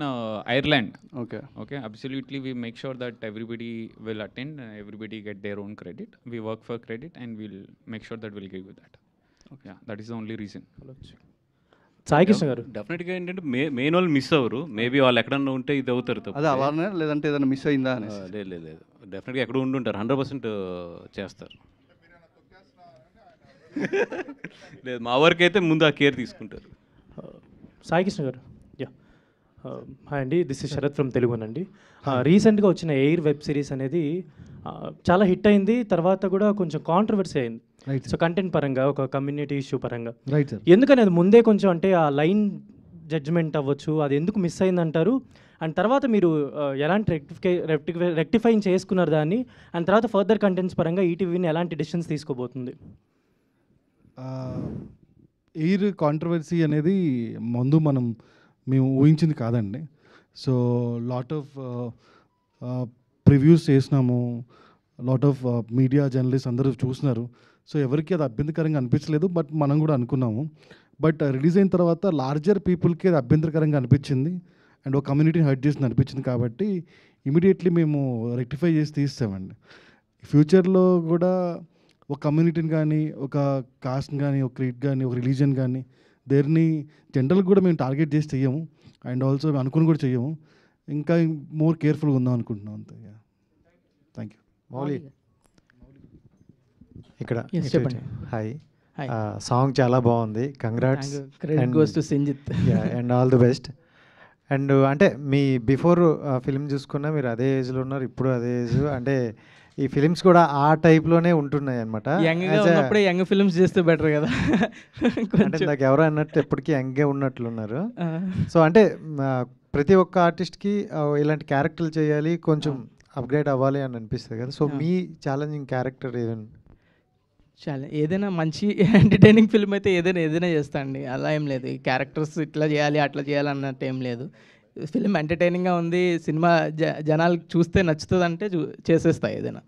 H: Ireland.
O: Okay.
H: Absolutely we make sure that everybody will attend, everybody get their own credit. We work for credit and will make sure that will give you that. Okay, that is the only reason.
P: Sai Krishna గారు,
C: డెఫినెట్గా ఏంటంటే మెయిన్ వాళ్ళు మిస్ అవ్వరు, మేబీ వాళ్ళు ఎక్కడన్నా ఉంటే ఇది అవుతారు తప్ప.
O: అదే అలానే, లేదంటే ఏదైనా మిస్ అయిందా అని?
C: లేదు, డెఫినెట్గా ఎక్కడ ఉండుంటారు, 100% చేస్తారు. లేదు, మా వరకు అయితే ముందు ఆ కేర్ తీసుకుంటారు.
P: సాయి కృష్ణ గారు, హాయ్ అండి, దిస్ ఇస్ శరత్ ఫ్రమ్ తెలుగునండి. రీసెంట్గా వచ్చిన ఎయిర్ వెబ్ సిరీస్ అనేది చాలా హిట్ అయింది, తర్వాత కూడా కొంచెం కాంట్రవర్సీ అయింది. సో కంటెంట్ పరంగా, ఒక కమ్యూనిటీ ఇష్యూ పరంగా, ఎందుకని అది ముందే కొంచెం అంటే ఆ లైన్ జడ్జ్మెంట్ అవ్వచ్చు, అది ఎందుకు మిస్ అయిందంటారు? అండ్ తర్వాత మీరు ఎలాంటి రెక్టిఫైన్ చేసుకున్నారు దాన్ని, అండ్ తర్వాత ఫర్దర్ కంటెంట్స్ పరంగా ఈటీవీని ఎలాంటి డెసిషన్స్ తీసుకోబోతుంది?
I: ఎయిర్ కాంట్రవర్సీ అనేది ముందు మేము ఊహించింది కాదండి. సో లాట్ ఆఫ్ ప్రివ్యూస్ చేసినాము, లాట్ ఆఫ్ మీడియా జర్నలిస్ట్ అందరూ చూసినారు. సో ఎవరికి అది అభ్యంతరకరంగా అనిపించలేదు, బట్ మనం కూడా అనుకున్నాము. బట్ రిలీజ్ అయిన తర్వాత లార్జర్ పీపుల్కి అది అభ్యంతరకరంగా అనిపించింది, అండ్ ఒక కమ్యూనిటీని హర్ట్ చేసింది అనిపించింది. కాబట్టి ఇమీడియట్లీ మేము రెక్టిఫై చేసి తీస్తామండి. ఫ్యూచర్లో కూడా ఒక కమ్యూనిటీని కానీ, ఒక కాస్ట్ని కానీ, ఒక క్రీడ్ కానీ, ఒక రిలీజన్ కానీ, దేన్ని జనరల్గా కూడా మేము టార్గెట్ చేసి చెయ్యము, అండ్ ఆల్సో అనుకుని కూడా చెయ్యము. ఇంకా మోర్ కేర్ఫుల్గా ఉందాం అనుకుంటున్నాం అంతే. Thank you.
Q: మౌలి ఇక్కడ
P: చెప్పండి.
Q: హాయ్, సాంగ్ చాలా బాగుంది, congrats. And all the best. And అంటే మీ బిఫోర్ ఫిల్మ్ చూసుకున్నా మీరు అదే ఏజ్లో ఉన్నారు, ఇప్పుడు అదే ఏజ్. అంటే ఈ ఫిలిమ్స్ కూడా ఆ టైప్లోనే ఉంటున్నాయి అనమాట.
D: యంగ్ ఫిల్మ్స్ చేస్తే బెటర్ కదా.
Q: అంటే నాకు ఎవరో అన్నట్టు ఎప్పటికీ యంగే ఉన్నట్లున్నారు. సో అంటే ప్రతి ఒక్క ఆర్టిస్ట్కి ఇలాంటి క్యారెక్టర్లు చేయాలి, కొంచెం అప్గ్రేడ్ అవ్వాలి అని అనిపిస్తుంది కదా. సో మీ ఛాలెంజింగ్ క్యారెక్టర్
D: ఏదైనా మంచి ఎంటర్టైనింగ్ ఫిల్మ్ అయితే ఏదైనా చేస్తా అండి, అలా ఏం లేదు. ఈ క్యారెక్టర్స్ ఇట్లా చేయాలి అట్లా చేయాలి అన్నట్టు ఏం లేదు. ఫిల్మ్ ఎంటర్టైనింగ్గా ఉంది, సినిమా జనాలకు చూస్తే నచ్చుతుంది అంటే చేసేస్తా ఏదైనా.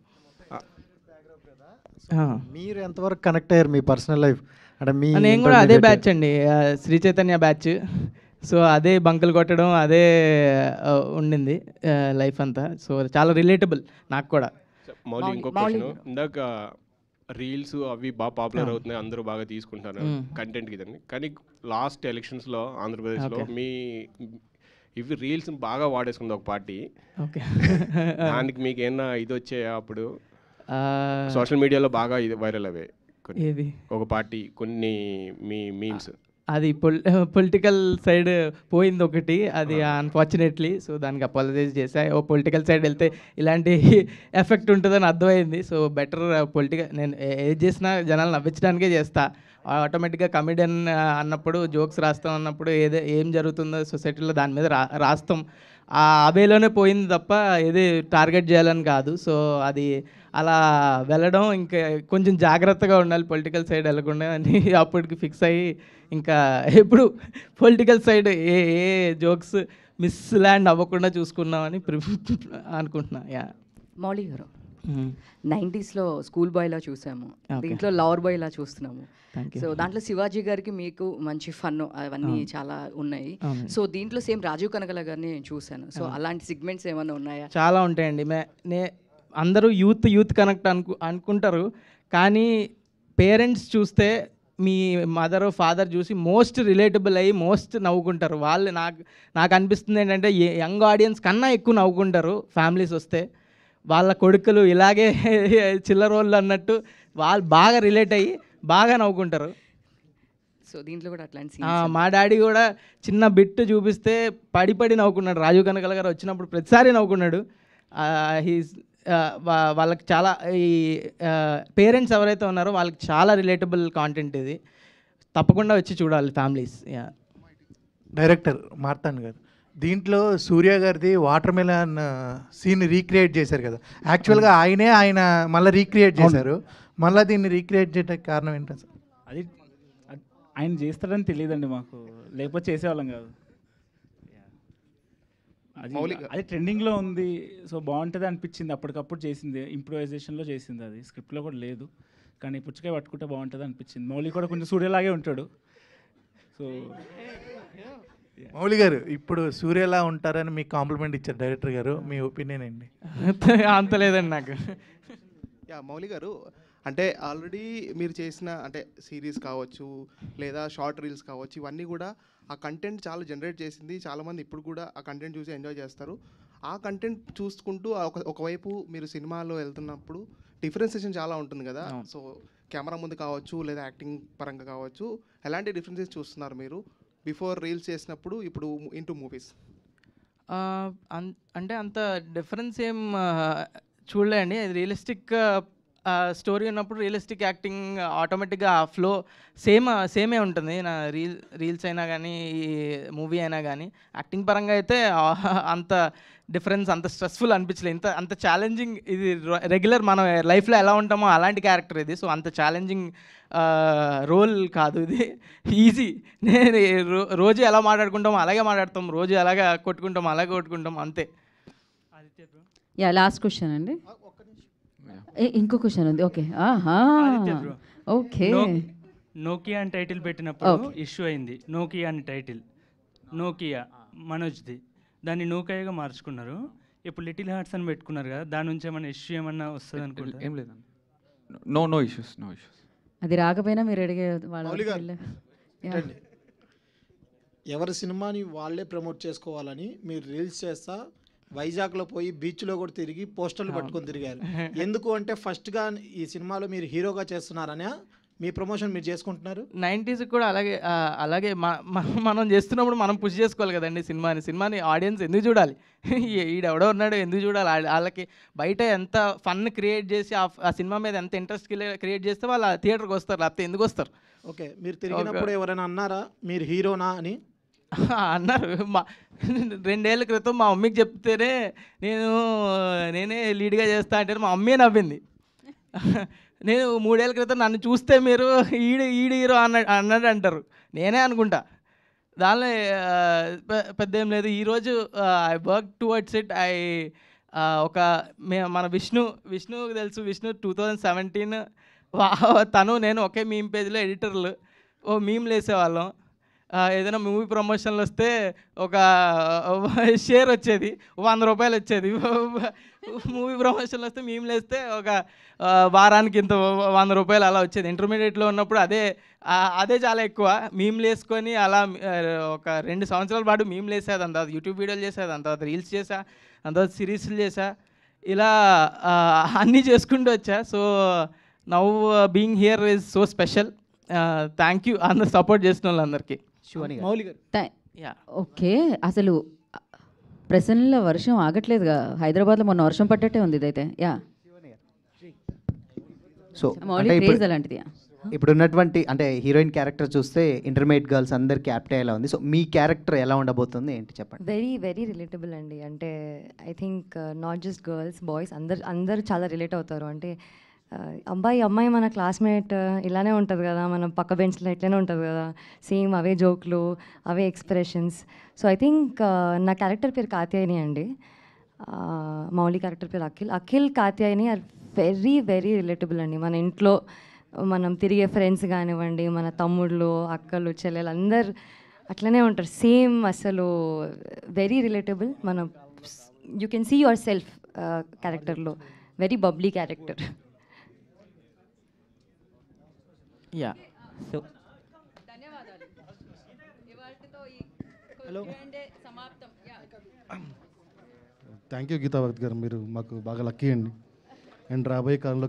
Q: మీరు ఎంతవరకు కనెక్ట్ అయ్యారు మీ పర్సనల్ లైఫ్ అంటే మీ
D: నేను కూడా అదే బ్యాచ్ అండి, శ్రీ చైతన్య బ్యాచ్. సో అదే బంకులు కొట్టడం అదే ఉండింది లైఫ్ అంతా. సో చాలా రిలేటబుల్ నాకు కూడా.
E: మౌలి ఇంకో క్వశ్చన్, ఇందాక రీల్స్ అవి బాగా పాపులర్ అవుతున్నాయి, అందరూ బాగా తీసుకుంటున్నారు కంటెంట్కి ఇదని. కానీ లాస్ట్ ఎలక్షన్స్లో ఆంధ్రప్రదేశ్లో ఇవి రీల్స్ బాగా వాడేసుకుంది ఒక పార్టీ. దానికి మీకు ఏమన్నా ఇది వచ్చాయా అప్పుడు? సోషల్ మీడియాలో బాగా ఇది వైరల్ అవే ఒక పార్టీ కొన్ని మీ మీమ్స్.
D: అది పొలిటికల్ సైడ్ పోయింది ఒకటి, అది అన్ఫార్చునేట్లీ. సో దానికి అపాలజైజ్ చేశా. ఓ పొలిటికల్ సైడ్ వెళ్తే ఇలాంటి ఎఫెక్ట్ ఉంటుందని అర్థమైంది. సో బెటర్ నేను ఏది చేసినా జనాలు నవ్వించడానికే చేస్తా. ఆటోమేటిక్గా కమెడియన్ అన్నప్పుడు జోక్స్ రాస్తాం అన్నప్పుడు ఏం జరుగుతుందో సొసైటీలో దాని మీద రాస్తాం. ఆ వేలోనే పోయింది తప్ప ఏది టార్గెట్ చేయాలని కాదు. సో అది అలా వెళ్ళడం, ఇంకా కొంచెం జాగ్రత్తగా ఉండాలి పొలిటికల్ సైడ్ వెళ్ళకుండా అని అప్పటికి ఫిక్స్ అయ్యి ఇంకా ఎప్పుడు పొలిటికల్ సైడ్ ఏ జోక్స్ మిస్ ల్యాండ్ అవ్వకుండా చూసుకున్నామని అనుకుంటున్నా.
R: మౌలి గారు 90స్లో స్కూల్ బాయ్లా చూసాము, దీంట్లో లవర్ బాయ్లా చూస్తున్నాము. సో దాంట్లో శివాజీ గారికి మీకు మంచి ఫన్ అవన్నీ చాలా ఉన్నాయి. సో దీంట్లో సేమ్ రాజీవ్ కనగల గారిని చూశాను. సో అలాంటి సిగ్మెంట్స్ ఏమైనా ఉన్నాయా?
D: చాలా ఉంటాయండి. అందరూ యూత్ కనెక్ట్ అనుకుంటారు, కానీ పేరెంట్స్ చూస్తే మీ మదర్ ఫాదర్ చూసి మోస్ట్ రిలేటబుల్ అయ్యి మోస్ట్ నవ్వుకుంటారు. వాళ్ళు నాకు అనిపిస్తుంది ఏంటంటే యంగ్ ఆడియన్స్ కన్నా ఎక్కువ నవ్వుకుంటారు ఫ్యామిలీస్ వస్తే. వాళ్ళ కొడుకులు ఇలాగే చిల్లరోళ్ళు అన్నట్టు వాళ్ళు బాగా రిలేట్ అయ్యి బాగా నవ్వుకుంటారు.
R: సో దీంట్లో కూడా అట్లాంటి
D: మా డాడీ కూడా చిన్న బిట్ చూపిస్తే పడి నవ్వుకున్నాడు. రాజీవ్ కనగల గారు వచ్చినప్పుడు ప్రతిసారి నవ్వుకున్నాడు. వాళ్ళకి చాలా ఈ పేరెంట్స్ ఎవరైతే ఉన్నారో వాళ్ళకి చాలా రిలేటబుల్ కాంటెంట్ ఇది. తప్పకుండా వచ్చి చూడాలి ఫ్యామిలీస్.
S: డైరెక్టర్ మార్తాండ్ గారు, దీంట్లో సూర్య గారిది వాటర్ మెలన్ సీన్ రీక్రియేట్ చేశారు కదా, యాక్చువల్గా ఆయన మళ్ళీ రీక్రియేట్ చేశారు. మళ్ళీ దీన్ని రీక్రియేట్ చేయడానికి కారణం ఏంటో సార్?
N: అది ఆయన చేస్తారని తెలియదండి మాకు, లేకపోతే చేసేవాళ్ళం కాదు. అది ట్రెండింగ్లో ఉంది, సో బాగుంటుంది అనిపించింది, అప్పటికప్పుడు చేసింది, ఇంప్రూవైజేషన్లో చేసింది. అది స్క్రిప్ట్లో కూడా లేదు, కానీ పుచ్చకాయ పట్టుకుంటే బాగుంటుంది అనిపించింది. మౌలి కూడా కొంచెం సూర్యలాగే ఉంటాడు. సో
S: మౌలి గారు ఇప్పుడు సూర్యలా ఉంటారని మీకు కాంప్లిమెంట్ ఇచ్చారు డైరెక్టర్ గారు, మీ ఒపీనియన్ ఏంటి?
D: అంత లేదండి నాకు.
T: మౌలి గారు, అంటే ఆల్రెడీ మీరు చేసిన అంటే సిరీస్ కావచ్చు లేదా షార్ట్ రీల్స్ కావచ్చు, ఇవన్నీ కూడా ఆ కంటెంట్ చాలా జనరేట్ చేసింది. చాలామంది ఇప్పుడు కూడా ఆ కంటెంట్ చూసి ఎంజాయ్ చేస్తారు. ఆ కంటెంట్ చూసుకుంటూ ఒకవైపు మీరు సినిమాలో వెళ్తున్నప్పుడు డిఫరెన్సియేషన్ చాలా ఉంటుంది కదా. సో కెమెరా ముందు కావచ్చు లేదా యాక్టింగ్ పరంగా కావచ్చు, ఎలాంటి డిఫరెన్సెస్ చూస్తున్నారు మీరు బిఫోర్ రీల్స్ చేసినప్పుడు ఇప్పుడు ఇంటూ మూవీస్?
D: అంటే అంత డిఫరెన్స్ ఏం చూడలేండి. అది రియలిస్టిక్ స్టోరీ ఉన్నప్పుడు రియలిస్టిక్ యాక్టింగ్ ఆటోమేటిక్గా ఆ ఫ్లో సేమే ఉంటుంది. నా రీల్స్ అయినా కానీ ఈ మూవీ అయినా కానీ యాక్టింగ్ పరంగా అయితే అంత డిఫరెన్స్ అంత స్ట్రెస్ఫుల్ అనిపించలేదు. అంత ఛాలెంజింగ్ ఇది రెగ్యులర్ మనం లైఫ్లో ఎలా ఉంటామో అలాంటి క్యారెక్టర్ ఇది. సో అంత ఛాలెంజింగ్ రోల్ కాదు ఇది, ఈజీ. నేను రోజు ఎలా మాట్లాడుకుంటామో అలాగే మాట్లాడతాం, రోజు ఎలాగ కొట్టుకుంటాం అలాగే కొట్టుకుంటాం, అంతే.
A: లాస్ట్ క్వశ్చన్ అండి, ఇంకో క్వశ్చన్ ఉంది. Okay okay.
U: నోకియా అని టైటిల్ పెట్టినప్పుడు ఇష్యూ అయింది. నోకియా అని టైటిల్, నోకియా మనోజ్ది, దాన్ని నోకియాగా మార్చుకున్నారు. ఇప్పుడు లిటిల్ హార్ట్స్ అని పెట్టుకున్నారు కదా, దాని నుంచి ఏమైనా ఇష్యూ ఏమన్నా వస్తుంది అనుకుంటా?
H: ఏం లేదండి, నో ఇష్యూస్.
A: అది రాకపోయినా మీరు అడిగే
V: ఎవరి సినిమాని వాళ్ళే ప్రమోట్ చేసుకోవాలని మీరు రీల్స్ చేస్తా వైజాగ్లో పోయి బీచ్లో కూడా తిరిగి పోస్టర్లు పట్టుకొని తిరిగారు. ఎందుకు అంటే ఫస్ట్గా ఈ సినిమాలో మీరు హీరోగా చేస్తున్నారనే మీ ప్రమోషన్ మీరు చేసుకుంటున్నారు.
D: 90s కూడా అలాగే మనం చేస్తున్నప్పుడు మనం పుష్ చేసుకోవాలి కదండి సినిమాని ఆడియన్స్ ఎందుకు చూడాలి? ఈడెవడో ఉన్నాడు ఎందుకు చూడాలి? వాళ్ళకి బయట ఎంత ఫన్ క్రియేట్ చేసి ఆ సినిమా మీద ఎంత ఇంట్రెస్ట్ క్రియేట్ చేస్తే వాళ్ళు థియేటర్కి వస్తారు, లేకపోతే ఎందుకు వస్తారు?
V: ఓకే, మీరు తిరిగినప్పుడు ఎవరైనా అన్నారా మీరు హీరోనా అని?
D: అన్నారు. 2 ఏళ్ల క్రితం మా మమ్మీకి చెప్తేనే నేనే లీడ్గా చేస్తా అంటే మా మమ్మీ నవ్వింది. నేను 3 ఏళ్ల క్రితం నన్ను చూస్తే మీరు ఈడు హీరో అన్నాడు అంటారు, నేనే అనుకుంటా. దానిలో పెద్ద ఏం లేదు. ఈరోజు ఐ వర్క్ టువర్డ్స్ ఇట్. ఒక మన విష్ణుకి తెలుసు. విష్ణు 2017 తను నేను ఒకే మీమ్ పేజ్లో ఎడిటర్లు. మీమ్లు వేసేవాళ్ళం. ఏదైనా మూవీ ప్రమోషన్లు వస్తే ఒక షేర్ వచ్చేది, 100 రూపాయలు వచ్చేది. మూవీ ప్రమోషన్లు వస్తే మీమ్లు వేస్తే ఒక వారానికి ఇంత 100 రూపాయలు అలా వచ్చేది. ఇంటర్మీడియట్లో ఉన్నప్పుడు అదే చాలా ఎక్కువ. మీమ్లు వేసుకొని అలా ఒక 2 సంవత్సరాల పాటు మీమ్లు వేసేది. దాని తర్వాత యూట్యూబ్ వీడియోలు చేసేది, దాని తర్వాత రీల్స్ చేసా, దాని తర్వాత సిరీస్లు చేసా, ఇలా అన్నీ చేసుకుంటూ వచ్చా. So now being here is so special. Thank you అందరు సపోర్ట్ చేసిన వాళ్ళందరికీ. మౌలి గారు.
A: ఓకే, అసలు ప్రసన్నలో వర్షం ఆగట్లేదుగా. హైదరాబాద్లో మొన్న వర్షం పట్టట్టే ఉంది ఇదైతే. యా,
B: సో
A: మౌలి క్రేజ్ అలాంటిది.
B: ఇప్పుడు ఉన్నటువంటి అంటే హీరోయిన్ క్యారెక్టర్ చూస్తే ఇంటర్మీడియట్ గర్ల్స్ అందరికి యాప్ట్ అయ్యేలా ఉంది. సో మీ క్యారెక్టర్ ఎలా ఉండబోతుంది ఏంటి చెప్పండి.
J: వెరీ వెరీ రిలేటబుల్ అండి. అంటే I think not just girls, boys అందరు చాలా రిలేట్ అవుతారు. అంటే అమ్మాయి మన క్లాస్మేట్ ఇలానే ఉంటుంది కదా, మన పక్క బెంచ్లో ఇట్లానే ఉంటుంది కదా, సేమ్ అవే జోక్లు, అవే ఎక్స్ప్రెషన్స్. సో ఐ థింక్ నా క్యారెక్టర్ పేరు కాత్యాయని అండి. మౌలి క్యారెక్టర్ పేరు Akhil Katyayani are very very relatable అండి. మన ఇంట్లో మనం తిరిగే ఫ్రెండ్స్ కానివ్వండి, మన తమ్ముళ్ళు, అక్కలు, చెల్లెలు అందరు అట్లనే ఉంటారు. సేమ్, అసలు వెరీ రిలేటబుల్. మనం you can see yourself క్యారెక్టర్లో. Very bubbly character.
D: Yeah, so
I: thank you Geetha Bharat గారు, మీరు మాకు బాగా లక్కీ అండి. అండ్ రాబోయే కాలంలో